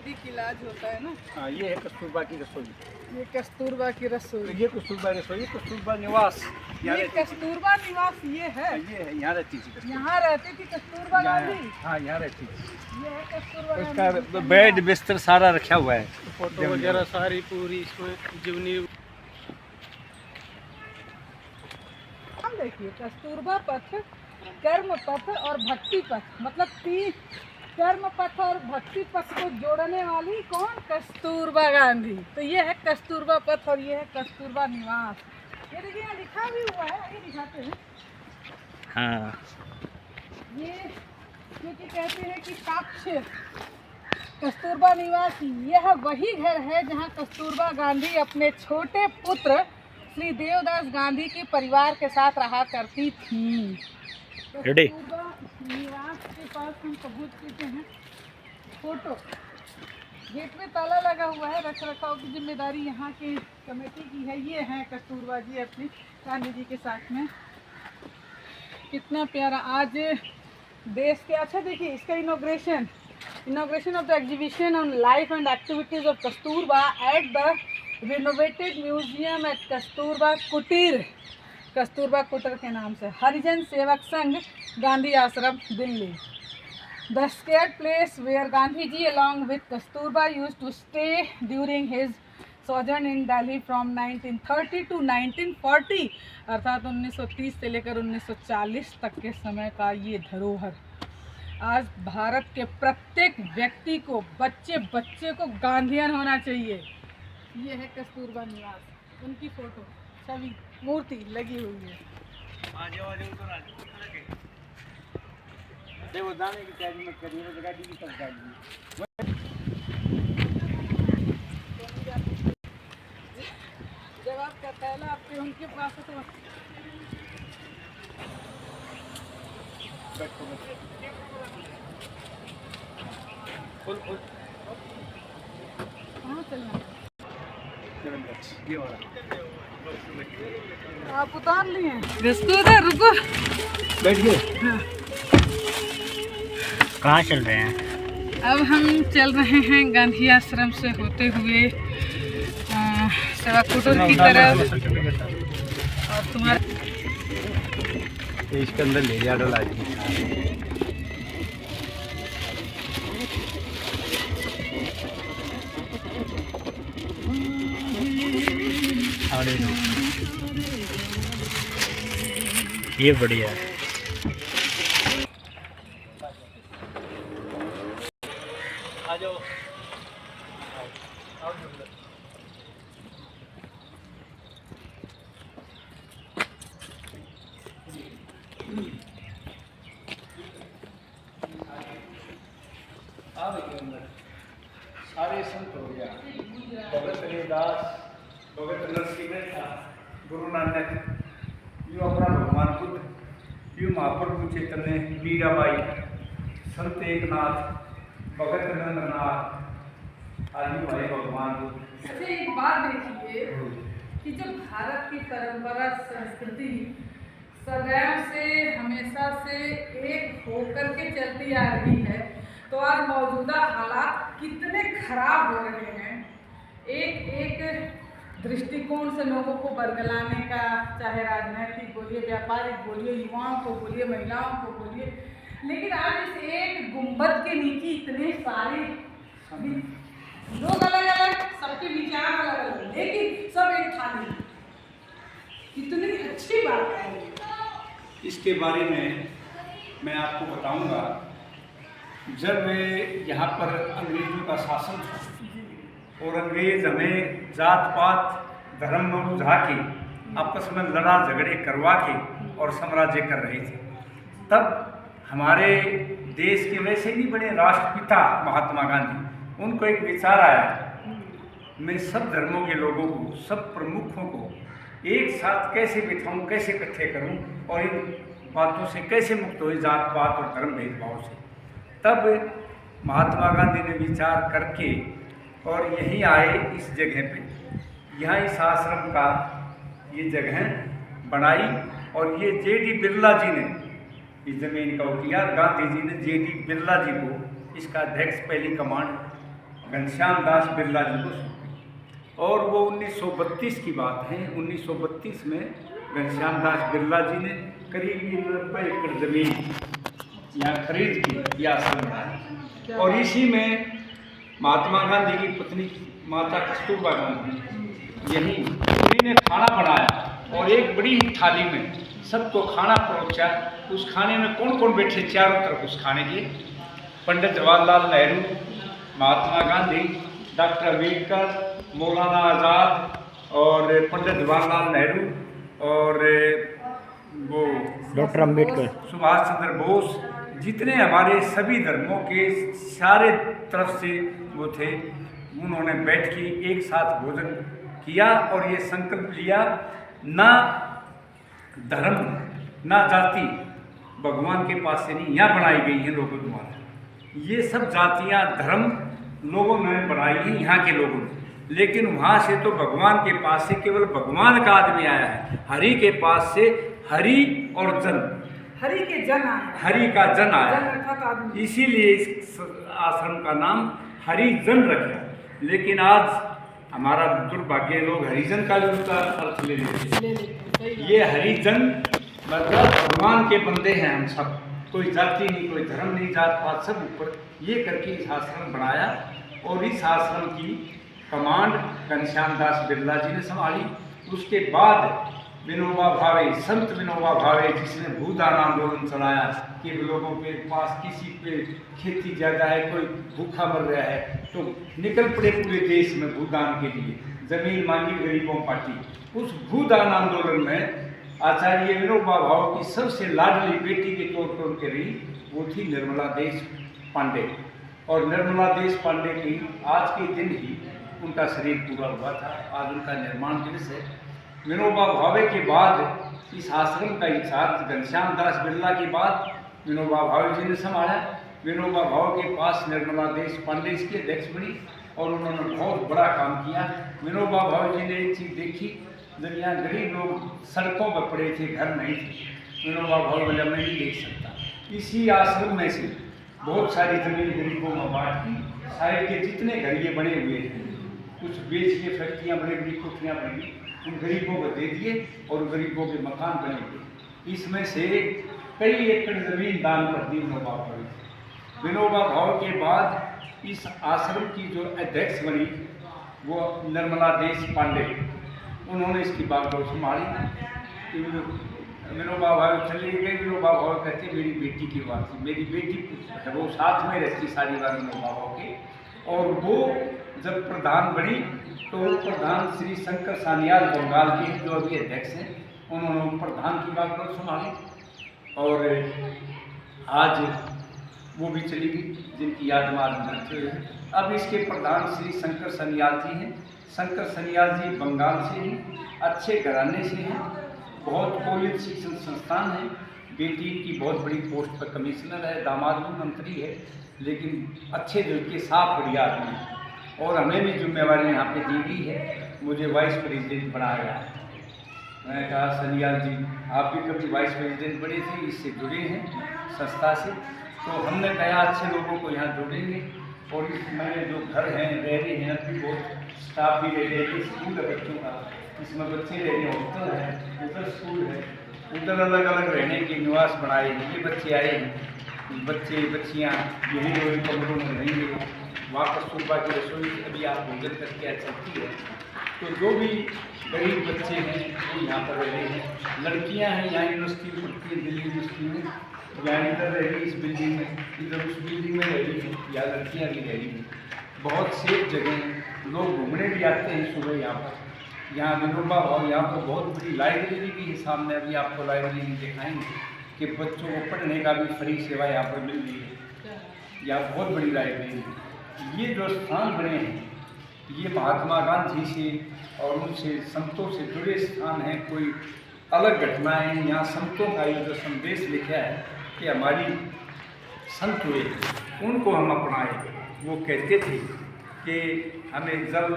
आयुर्वेदिक इलाज होता है ना। हाँ, ये है कस्तूरबा की रसोई। ये कस्तूरबा की रसोई, तो ये कस्तूरबा रसोई, कस्तूरबा निवास। ये कस्तूरबा निवास ये है। ये है, यहाँ रहती थी कस्तूरबा। यहाँ रहती थी कस्तूरबा गांधी। हाँ, यहाँ रहती थी। ये है कस्तूरबा उसका गांधी। बेड बिस्तर सारा रखा हुआ है, फोटो वगैरह सारी पूरी इसमें जीवनी। हम देखिए कस्तूरबा पथ, कर्म पथ और भक्ति पथ, मतलब तीन कर्म पथ और भक्ति पथ को जोड़ने वाली कौन? कस्तूरबा गांधी। तो ये है कस्तूरबा पथ और ये है कस्तूरबा निवास। ये देखिए यहाँ लिखा भी हुआ है, आगे दिखाते हैं। हाँ, ये क्योंकि कहते हैं कि साक्ष्य कस्तूरबा निवास यह वही घर है जहाँ कस्तूरबा गांधी अपने छोटे पुत्र श्री देवदास गांधी के परिवार के साथ रहा करती थी। कस्तूरबा निवास के पास हम पहुँच चुके हैं। फोटो गेट में ताला लगा हुआ है, रख रखाव की जिम्मेदारी यहाँ की कमेटी की है। ये हैं कस्तूरबा जी अपनी गांधी जी के साथ में। कितना प्यारा आज देश के। अच्छा देखिए इसका inauguration of the exhibition on life and activities of Kasturba at the renovated museum at Kasturba Kutir, Kasturba कुटीर के नाम से, Harijan Sevak Sangh, Gandhi Ashram, Delhi. The sacred place where Gandhi ji along with Kasturba used to stay during his sojourn in Delhi from 1930 to 1940, अर्थात 1930 से लेकर 1940 तक के समय का ये धरोहर आज भारत के प्रत्येक व्यक्ति को, बच्चे बच्चे को गांधीयन होना चाहिए। ये है कस्तूरबा निवास, उनकी फोटो छवि मूर्ति लगी हुई है। वो दाने की तैयारी मत करिए, वो गाड़ी की तरफ जाइए। जब आपका पहला आपके उनके पास है तो कहाँ चलना? ये वाला आप उतार लिए हैं? रुको बैठिए। हाँ। कहाँ चल रहे हैं? अब हम चल रहे हैं गांधी आश्रम से होते हुए सेवा कुटीर की तरफ। और तुम्हारा इसके अंदर ले जा डाला ये बढ़िया है। आ जाओ। सारे संत हो गया, भगत रविदास, भगत नरसिंह, गुरु नानक, यूँ अपना भगवान बुद्ध, यूँ महाप्रभु चैतन्य, मीराबाई, संत एकनाथ, भगत नंदनाथ, आदि भाई भगवान बुद्ध। अच्छा एक बात देखिए कि जो भारत की परंपरा संस्कृति सदैव से हमेशा से एक होकर के चलती आ रही है, तो आज मौजूदा हालात कितने खराब हो रहे हैं। एक एक दृष्टिकोण से लोगों को बरगलाने का, चाहे राजनीतिक बोलिए, व्यापारिक बोलिए, युवाओं को बोलिए, महिलाओं को बोलिए, लेकिन आज इस एक गुंबद के नीचे इतने सारे लोग अलग अलग, सबके विचार अलग अलग, लेकिन सब एक थाली। कितनी अच्छी बात है। इसके बारे में मैं आपको बताऊंगा। जब यहाँ पर अंग्रेजों का शासन था और अंग्रेज हमें जात पात धर्म में बुझा के आपस में लड़ा झगड़े करवा के और साम्राज्य कर रहे थे, तब हमारे देश के वैसे भी बड़े राष्ट्रपिता महात्मा गांधी, उनको एक विचार आया, मैं सब धर्मों के लोगों को, सब प्रमुखों को एक साथ कैसे बिठाऊं, कैसे इकट्ठे करूं और इन बातों से कैसे मुक्त हो, जात पात और धर्म भेदभाव से। तब महात्मा गांधी ने विचार करके और यहीं आए इस जगह पे, यहाँ इस आश्रम का ये जगह बनाई और ये जे.डी. बिरला जी ने इस जमीन का किया। गांधी जी ने जे.डी. बिरला जी को इसका अध्यक्ष पहली कमांड घनश्याम दास बिरला जी को सौंपी। और वो 1932 की बात है। 1932 में घनश्याम दास बिरला जी ने करीब 90 एकड़ ज़मीन यहाँ खरीद की, यह आश्रम बनाया। और इसी में महात्मा गांधी की पत्नी माता कस्तूरबा गांधी यही उन्हीं ने खाना बनाया और एक बड़ी ही थाली में सबको खाना परोसा। उस खाने में कौन कौन बैठे चारों तरफ उस खाने के? पंडित जवाहरलाल नेहरू, महात्मा गांधी, डॉक्टर अम्बेडकर, मौलाना आज़ाद और पंडित जवाहरलाल नेहरू और वो डॉक्टर अम्बेडकर, सुभाष चंद्र बोस, जितने हमारे सभी धर्मों के सारे तरफ से वो थे, उन्होंने बैठ के एक साथ भोजन किया और ये संकल्प लिया, ना धर्म ना जाति भगवान के पास से नहीं यहाँ बनाई गई हैं लोगों द्वारा। ये सब जातियाँ धर्म लोगों ने बनाई हैं यहाँ के लोगों ने, लेकिन वहाँ से तो भगवान के पास से केवल भगवान का आदमी आया है। हरि के पास से हरि और जन, हरि के जन आए, हरि का जन जन आया, अर्थात आदमी। इसीलिए इस आश्रम का नाम हरिजन रखा। लेकिन आज हमारा दुर्भाग्य, लोग हरिजन का भी उसका अर्थ ले लेते हैं। ये हरिजन मतलब भगवान के बंदे हैं हम सब, कोई जाति नहीं, कोई धर्म नहीं, जात पात सब ऊपर, ये करके इस आश्रम बनाया। और इस आश्रम की कमांड घनश्याम दास बिरला जी ने संभाली। उसके बाद विनोबा भावे, संत विनोबा भावे, जिसने भूदान आंदोलन चलाया कि लोगों के पास किसी पे खेती ज़्यादा है, कोई भूखा मर रहा है, तो निकल पड़े पूरे देश में भूदान के लिए, जमीन मांगी गरीबों पार्टी। उस भूदान आंदोलन में आचार्य विनोबा भावे की सबसे लाडली बेटी के तौर पर उनके रही, वो थी निर्मला देश पांडे। और निर्मला देश पांडे की आज के दिन ही उनका शरीर पूरा हुआ था, आज उनका निर्माण दिवस है। विनोबा भावे के बाद इस आश्रम का इंचार्ज घनश्याम दास बिरला के बाद विनोबा भावे जी ने संभाला। विनोबा भावे के पास निर्मला देश पांडे इसके अध्यक्ष बनी और उन्होंने बहुत बड़ा काम किया। विनोबा भावे जी ने एक चीज़ देखी, जब यहाँ गरीब लोग सड़कों पर पड़े थे, घर नहीं थे, विनोबा भावे बोले मैं नहीं देख सकता, इसी आश्रम में से बहुत सारी जमीन गरीबों में बांट की, साइड के जितने घर ये बने हुए थे, कुछ बेच के फैक्ट्रियाँ बड़ी बड़ी कोठरियाँ बनी, उन गरीबों को दे दिए और गरीबों के मकान बने हुए। इसमें से कई एकड़ ज़मीन दान कर दी विनोबा भावे। विनोबा भावे के बाद इस आश्रम की जो अध्यक्ष बनी वो निर्मला देश पांडे, उन्होंने इसकी बागडोर संभाली। विनोबा भावे चले गए। विनोबा भावे कहते मेरी बेटी की बात थी, मेरी बेटी वो साथ में रहती सारी बार विनोबा भावे के। और वो जब प्रधान बनी तो प्रधान श्री शंकर सान्याल बंगाल के जो अभी अध्यक्ष हैं, उन्होंने प्रधान की बागडोर संभाली। और आज वो भी चली गई, जिनकी याद में आज रखते हुए। अब इसके प्रधान श्री शंकर सन्याल जी हैं। शंकर सन्याल जी बंगाल से ही अच्छे घराने से हैं, बहुत कॉलेज शिक्षण संस्थान है, बेटी की बहुत बड़ी पोस्ट पर कमिश्नर है, दामाद भी मंत्री है, लेकिन अच्छे दिल के साफ बढ़िया आदमी है। और हमें भी जिम्मेवारी यहाँ पे दी गई है, मुझे वाइस प्रेसिडेंट बनाया गया है। मैंने कहा सन्याल जी आप भी कभी वाइस प्रेसिडेंट बने थे, इससे जुड़े हैं संस्था से, तो हमने कहा अच्छे लोगों को यहाँ जोड़ेंगे। और इसमें जो घर हैं रह रहे हैं, अभी बहुत स्टाफ भी रह रहे हैं, स्कूल है बच्चों का, इसमें बच्चे रह रहे हैं, हॉस्टल है, उधर स्कूल है, उधर अलग अलग रहने के निवास बनाए हैं। ये बच्चे आए हैं, बच्चे बच्चियाँ यही रोज कमरों में रहेंगे। वहाँ कस्तूरबा की रसोई अभी आप भोजन करके चलती है। तो जो भी गरीब बच्चे हैं वो यहाँ पर रह रहे हैं। लड़कियाँ हैं यहाँ यूनिवर्सिटी में पढ़ती है, दिल्ली यूनिवर्सिटी में, यहाँ इधर रह रही इस बिल्डिंग में, इधर उस बिल्डिंग में रह रही है, या लड़कियाँ भी रह रही हैं। बहुत सेफ जगह हैं, लोग घूमने भी आते हैं सुबह यहाँ पर। यहाँ विनोबा और यहाँ पर बहुत बड़ी लाइब्रेरी भी है सामने, अभी आपको लाइब्रेरी दिखाएंगे कि बच्चों को पढ़ने का भी फ्री सेवा यहाँ पर मिल रही है। यहाँ बहुत बड़ी लाइब्रेरी है। ये जो स्थान बने हैं ये महात्मा गांधी से और उनसे संतों से जुड़े स्थान हैं। कोई अलग घटनाएं यहाँ संतों का ये जो संदेश लिखा है कि हमारी संत हुए उनको हम अपनाएं। वो कहते थे कि हमें जल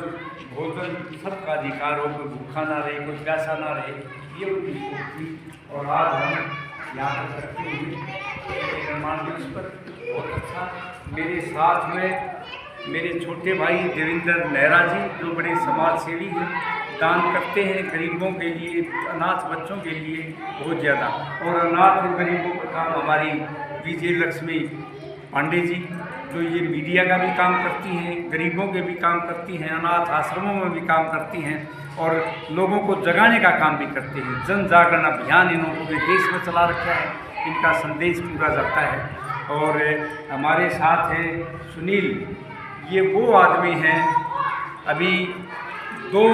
भोजन सबका अधिकार हो, कोई भूखा ना रहे, कोई प्यासा ना रहे, ये उनकी सोच थी। और आज हम यहाँ पर करते हुए निर्माण दिवस पर बहुत अच्छा, मेरे साथ में मेरे छोटे भाई देवेंद्र नेहरा जी, जो बड़े समाज सेवी हैं, दान करते हैं गरीबों के लिए, अनाथ बच्चों के लिए बहुत ज़्यादा। और अनाथ और गरीबों का काम हमारी विजय लक्ष्मी पांडे जी, जो ये मीडिया का भी काम करती हैं, गरीबों के भी काम करती हैं, अनाथ आश्रमों में भी काम करती हैं और लोगों को जगाने का काम भी करते हैं। जन जागरण अभियान इन्होंने पूरे देश में चला रखा है, इनका संदेश पूरा जाता है। और हमारे साथ हैं सुनील, ये वो आदमी हैं, अभी 2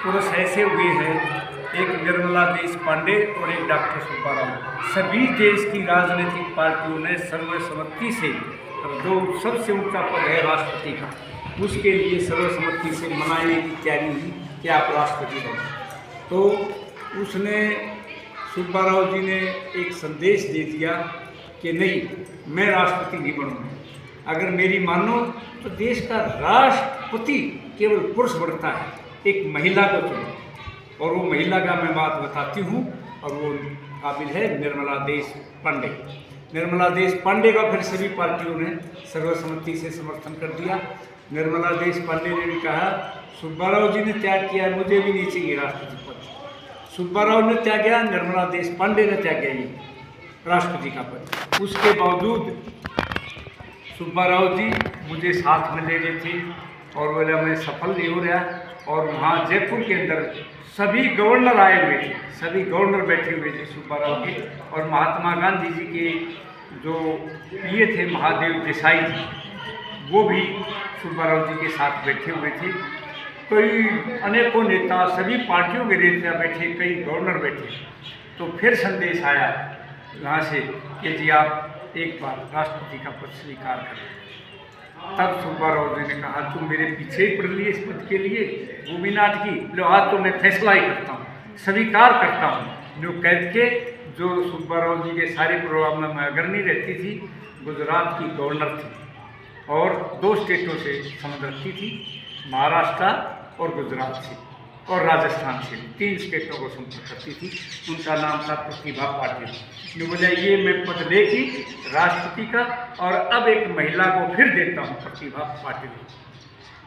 पुरुष ऐसे हुए हैं, एक निर्मला देश पांडे और एक डॉक्टर सुब्बाराव। सभी देश की राजनीतिक पार्टियों ने सर्वसम्मति से, जो सबसे ऊंचा पद है राष्ट्रपति का, उसके लिए सर्वसम्मति से मनाने की तैयारी हुई कि आप राष्ट्रपति बनो। तो उसने, सुब्बाराव जी ने एक संदेश दे दिया कि नहीं, मैं राष्ट्रपति नहीं बनूंगा। अगर मेरी मानो तो देश का राष्ट्रपति केवल पुरुष बनता है, एक महिला को चुनो। और वो महिला का मैं बात बताती हूँ, और वो काबिल है निर्मला देश पांडे। निर्मला देश पांडे का फिर सभी पार्टियों ने सर्वसम्मति से समर्थन कर दिया। निर्मला देश पांडे ने भी कहा, सुब्बाराव जी ने त्याग किया, मुझे भी नहीं चाहिए राष्ट्रपति पद। सुब्बाराव ने त्याग किया, निर्मला देश पांडे ने त्याग किया ये राष्ट्रपति का पद। उसके बावजूद सुब्बाराव जी मुझे साथ में ले गए थे और बोला मैं सफल नहीं हो रहा। और वहाँ जयपुर के अंदर सभी गवर्नर आए हुए थे, सभी गवर्नर बैठे हुए थे सुब्बाराव के। और महात्मा गांधी जी के जो पीए थे महादेव देसाई जी, वो भी सुब्बाराव जी के साथ बैठे हुए थे। कई अनेकों नेता, सभी पार्टियों के नेता बैठे, कई गवर्नर बैठे। तो फिर संदेश आया यहाँ से कि जी आप एक बार राष्ट्रपति का पद स्वीकार करें। तब सुब्बाराव जी ने कहा, तुम मेरे पीछे ही पड़ लिए इस पद के लिए, वो भी नाटकी, लो आज तो मैं फैसला ही करता हूँ, स्वीकार करता हूँ। जो कह के, जो सुब्बाराव जी के सारे प्रोग्राम में अग्रणी रहती थी, गुजरात की गवर्नर थी और 2 स्टेटों से समझ रखती थी, महाराष्ट्र और गुजरात से और राजस्थान से, 3 स्टेटों को संपर्क करती थी। उनका नाम था प्रतिभा पाटिल। जो बोला ये मैं पद लेगी राष्ट्रपति का, और अब एक महिला को फिर देता हूँ, प्रतिभा पाटिल।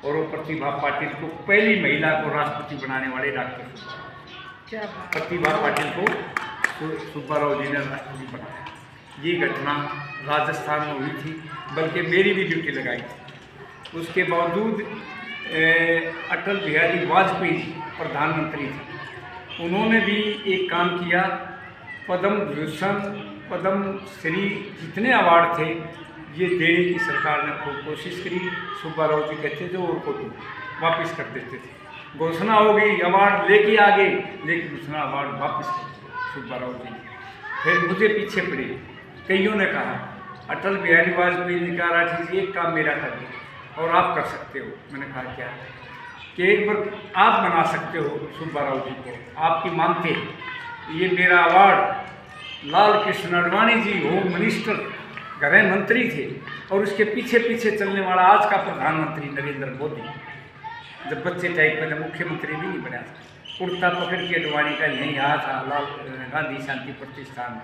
और वो प्रतिभा पाटिल को, पहली महिला को राष्ट्रपति बनाने वाले डॉक्टर सुब्बाराव, प्रतिभा पाटिल को सुब्बाराव जी ने राष्ट्रपति बनाया। ये घटना राजस्थान में हुई थी, बल्कि मेरी भी ड्यूटी लगाई थी। उसके बावजूद अटल बिहारी वाजपेयी प्रधानमंत्री थे, उन्होंने भी एक काम किया। पद्म भूषण, पद्म श्री, जितने अवार्ड थे ये देने की सरकार ने खूब कोशिश करी। सुब्बाराव जी कहते थे और को तो वापस कर देते थे। घोषणा हो गई, अवार्ड लेके आ गए, लेकिन दूसरा अवार्ड वापस कर दिया सुब्बाराव जी। फिर मुझे पीछे पड़े, कईयों ने कहा, अटल बिहारी वाजपेयी ने कहा, राठी जी एक काम मेरा कर दे और आप कर सकते हो। मैंने कहा क्या? कि एक बार आप बना सकते हो सुब्बाराव जी को, आपकी मानते हैं। ये मेरा award Lal Krishna Advani ji home minister, गृह मंत्री थे, और उसके पीछे पीछे चलने वाला आज का प्रधानमंत्री नरेंद्र मोदी, जब बच्चे टाइप में मुख्यमंत्री भी नहीं बना, कुर्ता पकड़ के आडवाणी का यहीं आया था लाल गांधी शांति प्रतिष्ठान में।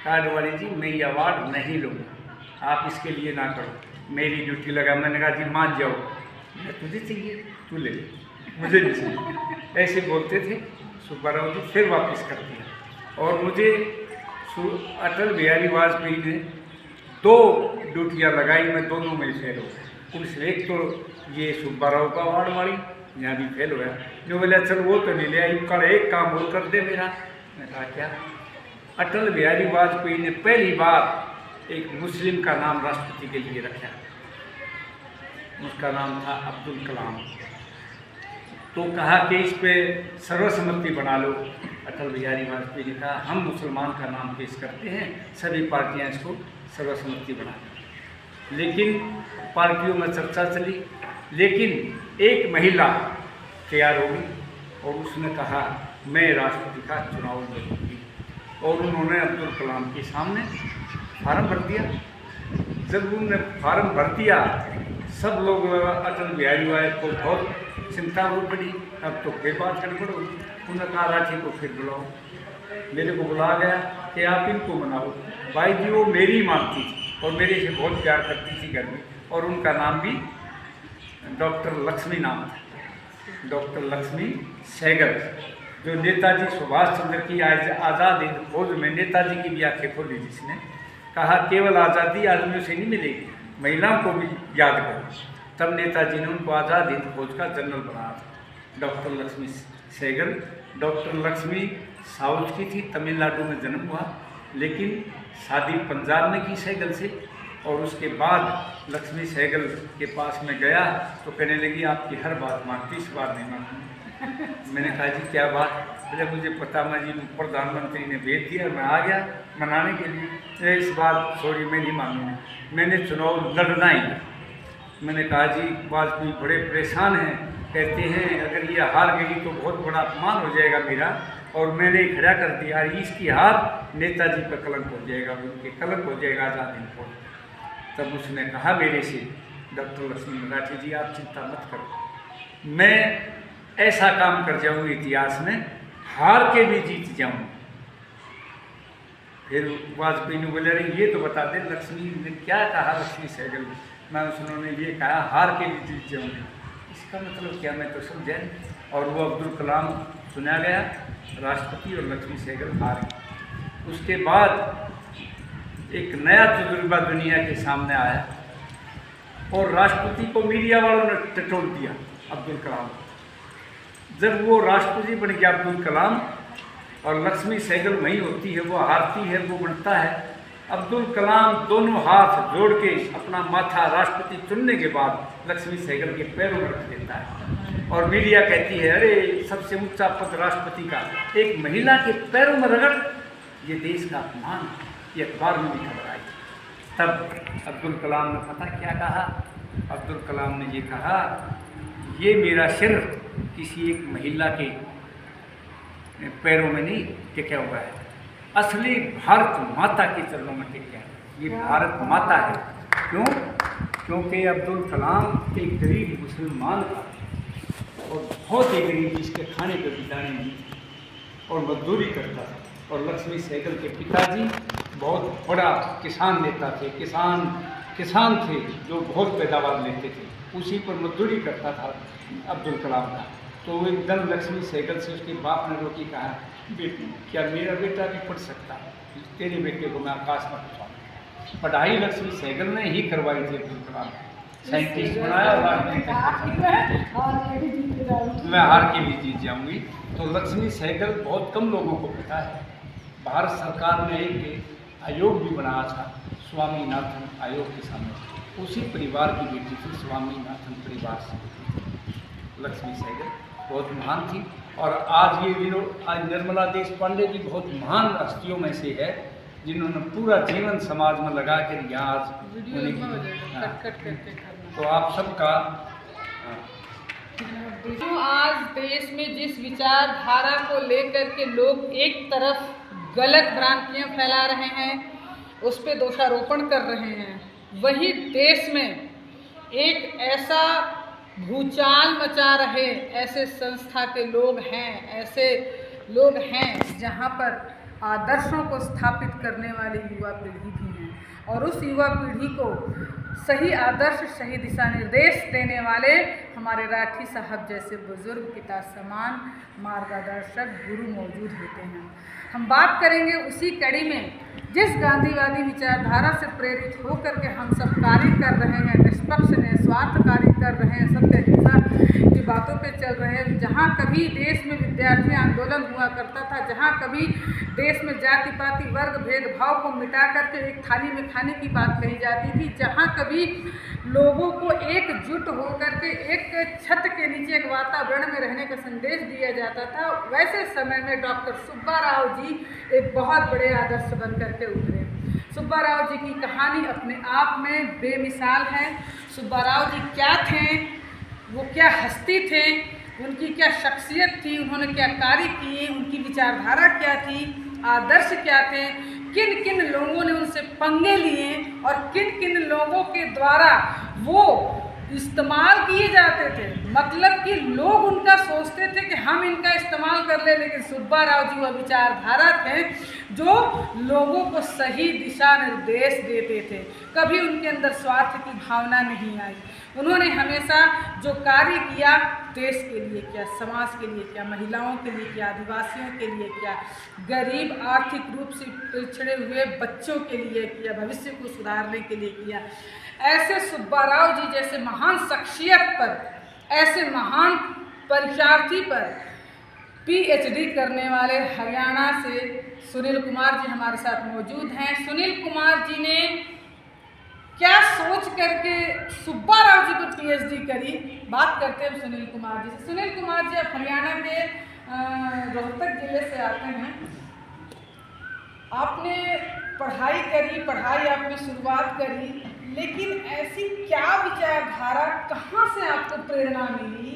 कहा आडवाणी जी मैं ये अवार्ड नहीं लूँगा, आप इसके लिए ना करो, मेरी ड्यूटी लगा। मैंने कहा जी मान जाओ, मैं तुझे चाहिए तू ले, मुझे नहीं चाहिए, ऐसे बोलते थे सुब्बाराव जी। फिर वापस कर दिया। और मुझे अटल बिहारी वाजपेयी ने 2 ड्यूटियाँ लगाई, मैं दोनों में फेल हो गया। उनसे एक तो ये सुब्बाराव का अवार्ड वाली, यहाँ भी फेल हुआ। जो बोला चल वो तो नहीं लिया, कल एक काम और कर दे मेरा। मैंने कहा क्या? अटल बिहारी वाजपेयी ने पहली बार एक मुस्लिम का नाम राष्ट्रपति के लिए रखा, उसका नाम था अब्दुल कलाम। तो कहा कि इस पे सर्वसम्मति बना लो। अटल बिहारी वाजपेयी ने कहा हम मुसलमान का नाम पेश करते हैं, सभी पार्टियां इसको सर्वसम्मति बना लें। लेकिन पार्टियों में चर्चा चली, लेकिन एक महिला तैयार हो गई और उसने कहा मैं राष्ट्रपति का चुनाव लड़ूंगी। और उन्होंने अब्दुल कलाम के सामने फार्म भर दिया। जब उन्होंने फार्म भर दिया, सब लोग अटल बिहारी वाजपेयी को बहुत चिंता हो पड़ी, अब तो फिर बात गड़बड़ होगी। उन्होंने कहा राठी को फिर बुलाओ। मेरे को बुला गया कि आप इनको बनाओ। भाई जी वो मेरी माँ थी और मेरे से बहुत प्यार करती थी घर में, और उनका नाम भी डॉक्टर लक्ष्मी नाम था, डॉक्टर लक्ष्मी सहगल, जो नेताजी सुभाष चंद्र की आज़ाद हिंद फौज में नेताजी की भी आंखें खोली, जिसने कहा केवल आज़ादी आदमियों से नहीं मिलेगी, महिलाओं को भी याद करो। तब नेताजी ने उनको आज़ाद हिंद फौज का जनरल बनाया था, doctor Lakshmi Sahgal. Doctor Lakshmi south की थी, तमिलनाडु में जन्म हुआ, लेकिन शादी पंजाब में की सहगल से। और उसके बाद लक्ष्मी सहगल के पास में गया तो कहने लगी आपकी हर बात मानती, इस बार नहीं मानती। मैंने कहा जी क्या बात? बोले मुझे पता, मैं जी प्रधानमंत्री ने भेज दिया, मैं आ गया मनाने के लिए, इस बार सॉरी मैं नहीं मानूंगी, मैंने चुनाव लड़ना ही। मैंने कहा जी वाजपेयी बड़े परेशान हैं, कहते हैं अगर ये हार गई तो बहुत बड़ा अपमान हो जाएगा मेरा, और मैंने खड़ा कर दिया, इसकी हार नेताजी पर कलंक हो जाएगा, उनके कलंक हो जाएगा आज़ाद हिंद फौज। तब उसने कहा मेरे से, डॉक्टर लक्ष्मी मराठी जी आप चिंता मत करो, मैं ऐसा काम कर जाऊंगी इतिहास में, हार के भी जीत जाऊंगी। फिर वाजपेयी ने बोले अरे ये तो बता दे लक्ष्मी ने क्या कहा, लक्ष्मी सहगल मैं उन्होंने ये कहा हार के भी जीत जाऊंगी, इसका मतलब क्या मैं तो समझा नहीं। और वो अब्दुल कलाम चुना गया राष्ट्रपति और लक्ष्मी सहगल हार गई। उसके बाद एक नया तजुर्बा दुनिया के सामने आया और राष्ट्रपति को मीडिया वालों ने टटोल दिया अब्दुल कलाम। जब वो राष्ट्रपति बन गया अब्दुल कलाम और लक्ष्मी सहगल वहीं होती है, वो हारती है, वो बनता है। अब्दुल कलाम दोनों हाथ जोड़ के अपना माथा राष्ट्रपति चुनने के बाद लक्ष्मी सहगल के पैरों में रख देता है और मीडिया कहती है अरे सबसे ऊंचा पद राष्ट्रपति का एक महिला के पैरों में रगड़, ये देश का अपमान, ये अखबार में भी खबर आई। तब अब्दुल कलाम ने पता क्या कहा? अब्दुल कलाम ने ये कहा ये मेरा सिर किसी एक महिला के पैरों में नहीं टिका हुआ है, असली भारत माता के चरणों में टिका है, ये भारत माता है। क्यों? क्योंकि अब्दुल कलाम एक गरीब मुसलमान था और बहुत ही गरीब, जिसके खाने के बिताने नहीं और मजदूरी करता था। और लक्ष्मी सहगल के पिताजी बहुत बड़ा किसान नेता थे, किसान थे जो बहुत पैदावार लेते थे, उसी पर मजदूरी करता था अब्दुल कलाम का। तो एकदम लक्ष्मी सहगल से उसके बाप ने रोकी, कहा बेटी क्या मेरा बेटा भी पढ़ सकता है, तेरे बेटे को मैं आकाश में पहुँचाऊँ। पढ़ाई लक्ष्मी सहगल ने ही करवाई थी अब्दुल कलाम, साइंटिस्ट बनाया और मैं हार के भी जीत जाऊँगी। तो लक्ष्मी सहगल बहुत कम लोगों को पता है। भारत सरकार ने एक आयोग भी बनाया था, स्वामीनाथन आयोग के सामने, उसी परिवार की बेटी थी, स्वामीनाथन परिवार से लक्ष्मी सहगल बहुत महान थी। और आज आज निर्मला देशपांडे जी बहुत महान हस्तियों में से है, जिन्होंने पूरा जीवन समाज में लगा कर यहाँ आज तो आप सबका आज देश में जिस विचारधारा को लेकर के लोग एक तरफ गलत भ्रांतियां फैला रहे हैं, उस पर दोषारोपण कर रहे हैं, वही देश में एक ऐसा भूचाल मचा रहे ऐसे संस्था के लोग हैं, ऐसे लोग हैं जहां पर आदर्शों को स्थापित करने वाली युवा पीढ़ी भी है, और उस युवा पीढ़ी को सही आदर्श, सही दिशा निर्देश देने वाले हमारे राठी साहब जैसे बुजुर्ग, पिता समान मार्गदर्शक गुरु मौजूद होते हैं। हम बात करेंगे उसी कड़ी में जिस गांधीवादी विचारधारा से प्रेरित होकर के हम सब कार्य कर रहे हैं, निष्पक्ष निस्वार्थ कार्य कर रहे हैं, सत्य अहिंसा की बातों पे चल रहे हैं। जहाँ कभी देश में विद्यार्थी आंदोलन हुआ करता था, जहाँ कभी देश में जाति पाति वर्ग भेदभाव को मिटा करके एक थाली में खाने की बात कही जाती थी, जहाँ कभी लोगों को एकजुट होकर के एक छत के नीचे एक वातावरण में रहने का संदेश दिया जाता था, वैसे समय में डॉक्टर सुब्बा राव जी एक बहुत बड़े आदर्श बन करके उभरे। सुब्बा राव जी की कहानी अपने आप में बेमिसाल है। सुब्बा राव जी क्या थे, वो क्या हस्ती थे, उनकी क्या शख्सियत थी, उन्होंने क्या कार्य किए, उनकी विचारधारा क्या थी, आदर्श क्या थे, किन किन लोगों ने उनसे पंगे लिए और किन किन लोगों के द्वारा वो इस्तेमाल किए जाते थे। मतलब कि लोग उनका सोचते थे कि हम इनका इस्तेमाल कर ले, लेकिन सुब्बा राव जी वह विचारधारा थे जो लोगों को सही दिशा निर्देश देते थे। कभी उनके अंदर स्वार्थ की भावना नहीं आई। उन्होंने हमेशा जो कार्य किया देश के लिए किया, समाज के लिए किया, महिलाओं के लिए किया, आदिवासियों के लिए किया, गरीब आर्थिक रूप से पिछड़े हुए बच्चों के लिए किया, भविष्य को सुधारने के लिए किया। ऐसे सुब्बा राव जी जैसे महान शख्सियत पर, ऐसे महान परीक्षार्थी पर PhD करने वाले हरियाणा से सुनील कुमार जी हमारे साथ मौजूद हैं। सुनील कुमार जी ने क्या सोच करके सुब्बा राव जी पर PhD करी, बात करते हैं सुनील कुमार जी से। सुनील कुमार जी, आप हरियाणा के रोहतक जिले से आते हैं। आपने पढ़ाई करी, पढ़ाई आपने शुरुआत करी, लेकिन ऐसी क्या विचारधारा, कहाँ से आपको प्रेरणा मिली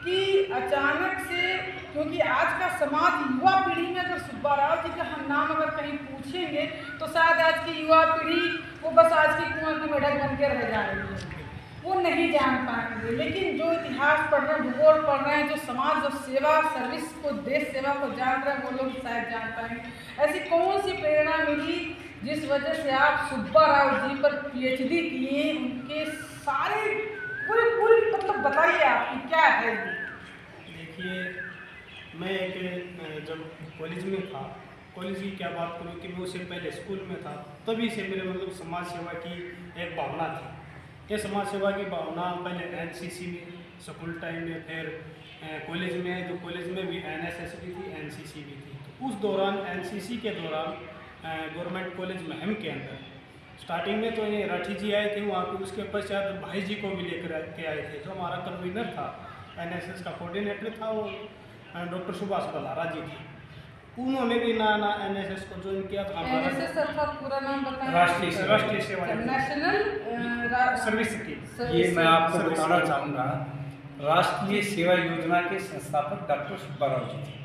कि अचानक से, क्योंकि आज का समाज, युवा पीढ़ी में अगर सुब्बा राव जी का हम नाम अगर कहीं पूछेंगे तो शायद आज की युवा पीढ़ी वो बस आज की कुआं की मेढक बन के रह जा रही है, वो नहीं जान पाएंगे। लेकिन जो इतिहास पढ़ रहे हैं, भूगोल पढ़ रहे हैं, जो समाज, जो सेवा, सर्विस को, देश सेवा को जान रहे हैं, वो लोग शायद जान पाएंगे। ऐसी कौन सी प्रेरणा मिली जिस वजह से आप सुब्बा राव जी पर PhD किए, उनके सारे पूरी मतलब बताइए आपकी क्या है ये? देखिए, मैं एक जब कॉलेज में था, कॉलेज की क्या बात करूँ कि मैं उससे पहले स्कूल में था, तभी से मेरे मतलब समाज सेवा की एक भावना थी। ये समाज सेवा की भावना पहले NCC में, स्कूल टाइम में, फिर कॉलेज में, जो कॉलेज में भी NSS भी थी, NCC भी थी। तो उस दौरान NCC के दौरान गवर्नमेंट कॉलेज महम के अंदर स्टार्टिंग में तो ये राठी जी आए थे वहाँ पे, उसके पश्चात भाई जी को भी लेकर के आए थे। जो हमारा कन्वीनर था, NSS का कोऑर्डिनेटर था, वो डॉक्टर सुभाष बलारा जी थे। उन्होंने भी ना NSS को ज्वाइन किया था। NSS अर्थात पूरा नाम बताएं? राष्ट्रीय सेवा नेशनल सर्विस स्कीम। ये मैं आपको बताना चाहूँगा, राष्ट्रीय सेवा योजना के संस्थापक डॉक्टर सुब्बा राव जी थे।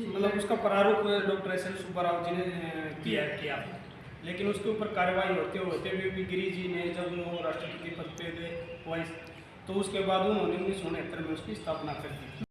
मतलब उसका प्रारूप डॉक्टर SL सुब्बा राव जी ने किया, लेकिन उसके ऊपर कार्रवाई होते होते भी गिरी जी ने, जब वो राष्ट्रपति पद पे गए वाइस, तो उसके बाद उन्होंने 1969 में उसकी स्थापना कर दी।